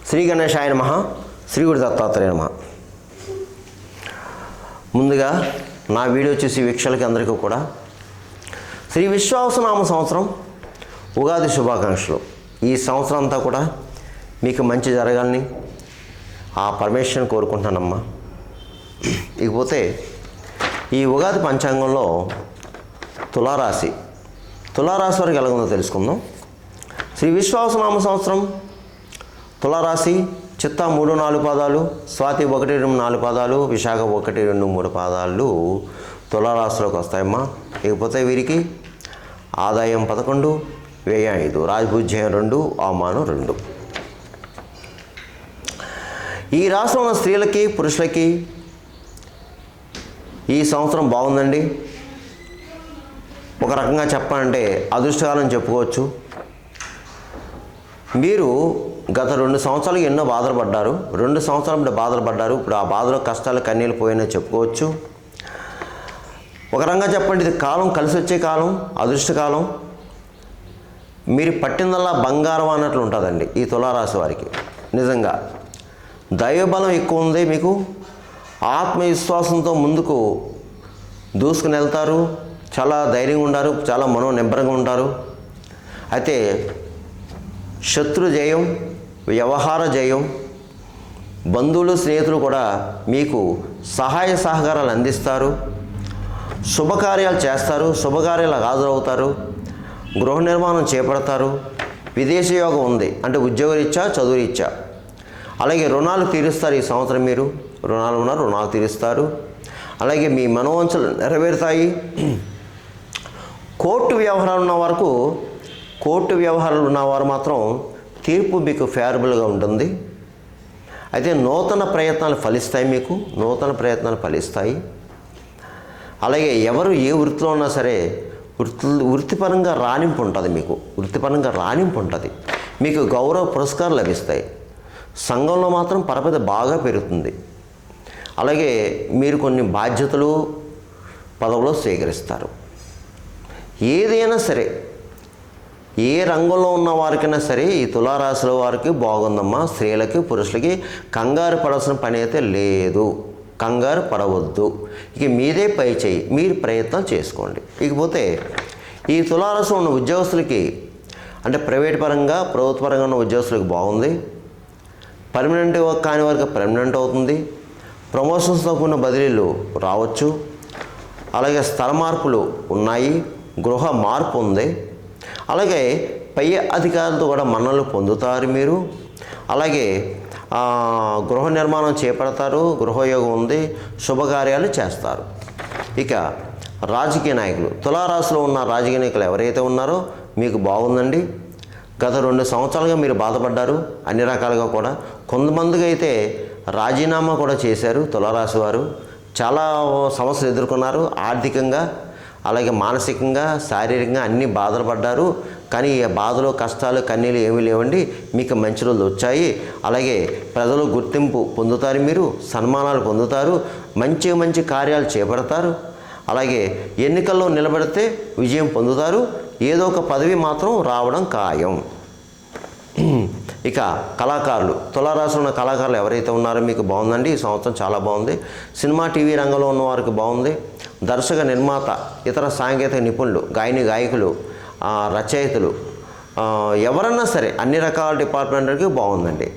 శ్రీ గణేశాయ నమః. శ్రీ గురు దత్తాత్రేయ నమః. ముందుగా నా వీడియో చూసి వీక్షకులకి అందరికీ కూడా శ్రీ విశ్వావసునామ సంవత్సరం ఉగాది శుభాకాంక్షలు. ఈ సంవత్సరం అంతా కూడా మీకు మంచి జరగాలని ఆ పరమేశ్వరుని కోరుకుంటానమ్మా. ఇకపోతే ఈ ఉగాది పంచాంగంలో తులారాశి వారికి ఎలాగుందో తెలుసుకుందాం. శ్రీ విశ్వావసునామ సంవత్సరం తులారాశి చిత్త 3-4 పాదాలు, స్వాతి 1-2-4 పాదాలు, విశాఖ 1-2-3 పాదాలు తులారాశిలోకి వస్తాయమ్మా. ఇకపోతే వీరికి ఆదాయం 11, వ్యయం 5, రాజపూజ్యం 2, అవమానం 2. ఈ రాశిలో ఉన్న స్త్రీలకి పురుషులకి ఈ సంవత్సరం బాగుందండి. ఒక రకంగా చెప్పాలంటే అదృష్టకాలం చెప్పుకోవచ్చు. మీరు గత 2 సంవత్సరాలు ఎన్నో బాధలు పడ్డారు. 2 సంవత్సరాలు బాధలు పడ్డారు. ఇప్పుడు ఆ బాధలో కష్టాలు కన్నీళ్ళు పోయినాయి చెప్పుకోవచ్చు. ఒక రకంగా చెప్పండి, ఇది కాలం కలిసి వచ్చే కాలం, అదృష్టకాలం. మీరు పట్టిందల్లా బంగారం అన్నట్లు ఉంటుందండి ఈ తులారాశి వారికి. నిజంగా దైవబలం ఎక్కువ ఉంది. మీకు ఆత్మవిశ్వాసంతో ముందుకు దూసుకుని వెళ్తారు. చాలా ధైర్యంగా ఉంటారు, చాలా మనోనిబ్బరంగా ఉంటారు. అయితే శత్రు జయం, వ్యవహార జయం, బంధువులు స్నేహితులు కూడా మీకు సహాయ సహకారాలు అందిస్తారు. శుభకార్యాలు చేస్తారు, శుభకార్యాలకు హాజరవుతారు, గృహ నిర్మాణం చేపడతారు. విదేశీ యోగం ఉంది, అంటే ఉద్యోగరీత్యా, చదువురీత్యా. అలాగే రుణాలు తీరుస్తారు. ఈ సంవత్సరం మీరు రుణాలు ఉన్నారు, రుణాలు తీరుస్తారు. అలాగే మీ మనోవంచలు నెరవేరుతాయి. కోర్టు వ్యవహారాలు ఉన్నవారు మాత్రం తీర్పు మీకు ఫేవరబుల్గా ఉంటుంది. అయితే నూతన ప్రయత్నాలు ఫలిస్తాయి. అలాగే ఎవరు ఏ వృత్తిలో ఉన్నా సరే వృత్తిపరంగా రాణింపు ఉంటుంది. మీకు గౌరవ పురస్కారాలు లభిస్తాయి. సంఘంలో మాత్రం పరపతి బాగా పెరుగుతుంది. అలాగే మీరు కొన్ని బాధ్యతలు పదవులో స్వీకరిస్తారు. ఏదైనా సరే, ఏ రంగంలో ఉన్న వారికైనా సరే ఈ తులారాశిలో వారికి బాగుందమ్మా. స్త్రీలకి పురుషులకి కంగారు పడాల్సిన పని అయితే లేదు. కంగారు పడవద్దు. ఇక మీదే పై చేయి, మీరు ప్రయత్నం చేసుకోండి. ఇకపోతే ఈ తులారాశిలో ఉన్న ఉద్యోగస్తులకి, అంటే ప్రైవేట్ పరంగా ప్రభుత్వ పరంగా ఉన్న ఉద్యోగస్తులకి బాగుంది. పర్మనెంట్ కాని వారికి పర్మనెంట్ అవుతుంది. ప్రమోషన్స్తో కూడిన బదిలీలు రావచ్చు. అలాగే స్థల మార్పులు ఉన్నాయి. గృహ మార్పు ఉంది. అలాగే పై అధికారులతో కూడా మన్ననలు పొందుతారు మీరు. అలాగే గృహ నిర్మాణం చేపడతారు. గృహయోగం ఉంది. శుభకార్యాలు చేస్తారు. ఇక రాజకీయ నాయకులు, తులారాశిలో ఉన్న రాజకీయ నాయకులు ఎవరైతే ఉన్నారో మీకు బాగుందండి. గత 2 సంవత్సరాలుగా మీరు బాధపడ్డారు అన్ని రకాలుగా కూడా. కొంతమందికి అయితే రాజీనామా కూడా చేశారు తులారాశి వారు. చాలా సమస్యలు ఎదుర్కొన్నారు. ఆర్థికంగా, అలాగే మానసికంగా, శారీరకంగా అన్ని బాధలు పడ్డారు. కానీ ఈ బాధలు, కష్టాలు, కన్నీళ్ళు ఏమీ లేవండి. మీకు మంచి రోజులు వచ్చాయి. అలాగే ప్రజలు గుర్తింపు పొందుతారు. మీరు సన్మానాలు పొందుతారు. మంచి కార్యాలు చేపడతారు. అలాగే ఎన్నికల్లో నిలబడితే విజయం పొందుతారు. ఏదో ఒక పదవి మాత్రం రావడం ఖాయం. ఇక కళాకారులు, తులారాశిలో ఉన్న కళాకారులు ఎవరైతే ఉన్నారో మీకు బాగుందండి. ఈ సంవత్సరం చాలా బాగుంది. సినిమా, టీవీ రంగంలో ఉన్న వారికి బాగుంది. దర్శక, నిర్మాత, ఇతర సాంకేతిక నిపుణులు, గాయకులు, రచయితలు, ఎవరన్నా సరే అన్ని రకాల డిపార్ట్మెంట్లకి బాగుందండి.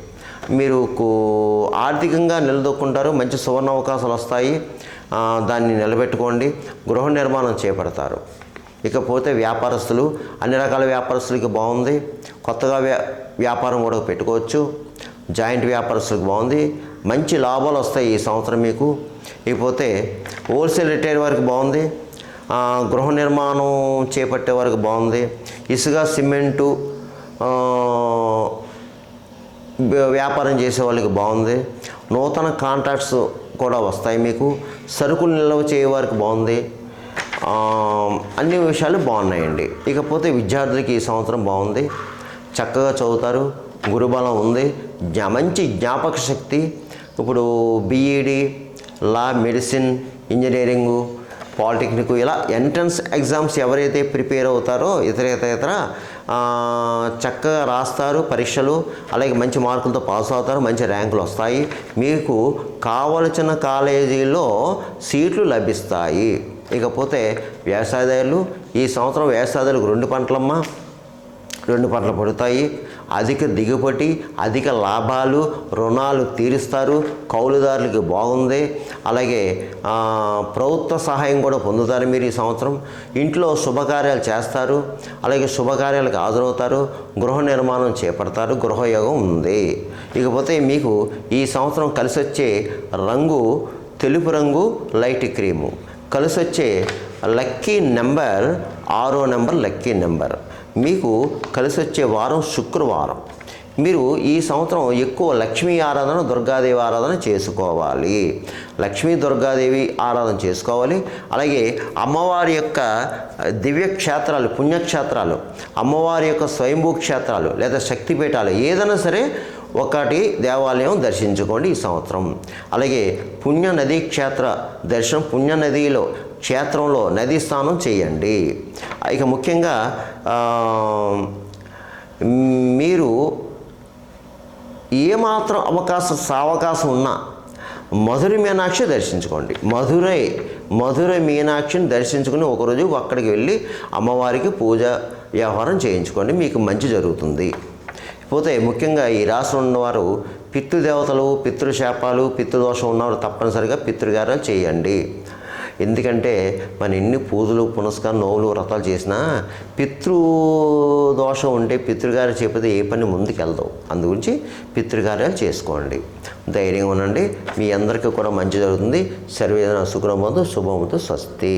మీరు ఆర్థికంగా నిలదొక్కుంటారు. మంచి సువర్ణ అవకాశాలు వస్తాయి. దాన్ని నిలబెట్టుకోండి. గృహ నిర్మాణం చేపడతారు. ఇకపోతే వ్యాపారస్తులు, అన్ని రకాల వ్యాపారస్తులకి బాగుంది. కొత్తగా వ్యాపారం కూడా పెట్టుకోవచ్చు. జాయింట్ వ్యాపారస్తులకు బాగుంది. మంచి లాభాలు వస్తాయి ఈ సంవత్సరం మీకు. ఇకపోతే హోల్సేల్ రిటైల్ వారికి బాగుంది. గృహ నిర్మాణం చేపట్టే వారికి బాగుంది. ఇసుక, సిమెంటు వ్యాపారం చేసే వాళ్ళకి బాగుంది. నూతన కాంట్రాక్ట్స్ కూడా వస్తాయి మీకు. సరుకులు నిల్వ చేయవారికి బాగుంది. అన్ని విషయాలు బాగున్నాయండి. ఇకపోతే విద్యార్థులకి ఈ సంవత్సరం బాగుంది. చక్కగా చదువుతారు. గురుబలం ఉంది. మంచి జ్ఞాపక శక్తి. ఇప్పుడు బీఈడి, లా, మెడిసిన్, ఇంజనీరింగు, పాలిటెక్నిక్ ఇలా ఎంట్రన్స్ ఎగ్జామ్స్ ఎవరైతే ప్రిపేర్ అవుతారో ఇతర చక్కగా రాస్తారు పరీక్షలు, అలాగే మంచి మార్కులతో పాస్ అవుతారు, మంచి ర్యాంకులు వస్తాయి, మీకు కావలసిన కాలేజీల్లో సీట్లు లభిస్తాయి. ఇకపోతే వ్యవసాయదారులు, ఈ సంవత్సరం వ్యవసాయదారులకు 2 పంటలమ్మా, 2 పంటలు పడుతాయి. అధిక దిగుబడి, అధిక లాభాలు, రుణాలు తీరుస్తారు, కౌలుదారులకి బాగుంది. అలాగే ప్రభుత్వ సహాయం కూడా పొందుతారు మీరు ఈ సంవత్సరం. ఇంట్లో శుభకార్యాలు చేస్తారు, అలాగే శుభకార్యాలకు హాజరవుతారు, గృహ నిర్మాణం చేపడతారు, గృహయోగం ఉంది. ఇకపోతే మీకు ఈ సంవత్సరం కలిసి వచ్చే రంగు తెలుపు రంగు, లైట్ క్రీము. కలిసి వచ్చే లక్కీ నెంబర్ 6వ నెంబర్ లక్కీ నెంబర్. మీకు కలిసి వచ్చే వారం శుక్రవారం. మీరు ఈ సంవత్సరం ఎక్కువ లక్ష్మీ ఆరాధన, దుర్గాదేవి ఆరాధన చేసుకోవాలి. లక్ష్మీ దుర్గాదేవి ఆరాధన చేసుకోవాలి. అలాగే అమ్మవారి యొక్క దివ్యక్షేత్రాలు, పుణ్యక్షేత్రాలు, అమ్మవారి యొక్క స్వయంభూ క్షేత్రాలు లేదా శక్తిపీఠాలు ఏదైనా సరే ఒకటి దేవాలయం దర్శించుకోండి ఈ సంవత్సరం. అలాగే పుణ్య నదీ క్షేత్ర దర్శనం, పుణ్య నదిలో క్షేత్రంలో నదీ స్నానం చేయండి. ఇక ముఖ్యంగా మీరు ఏమాత్రం అవకాశం ఉన్నా మధుర మీనాక్షి దర్శించుకోండి. మధురై మీనాక్షిని దర్శించుకుని ఒకరోజు అక్కడికి వెళ్ళి అమ్మవారికి పూజ వ్యవహారం చేయించుకోండి, మీకు మంచి జరుగుతుంది. పోతే ముఖ్యంగా ఈ రాశిలో ఉన్నవారు పితృదేవతలు, పితృశాపాలు, పితృదోషం ఉన్నవారు తప్పనిసరిగా పితృకార్యాలు చేయండి. ఎందుకంటే మన ఎన్ని పూజలు, పునస్కారం, నోవులు, వ్రతాలు చేసినా పితృదోషం ఉంటే పితృకార్యాలు చేయకపోతే ఏ పని ముందుకెళ్దాం. అందుగురించి పితృకార్యాలు చేసుకోండి, ధైర్యంగా ఉండండి. మీ అందరికీ కూడా మంచి జరుగుతుంది. సర్వేజన సుఖినో భవంతు. శుభమస్తు. స్వస్తి.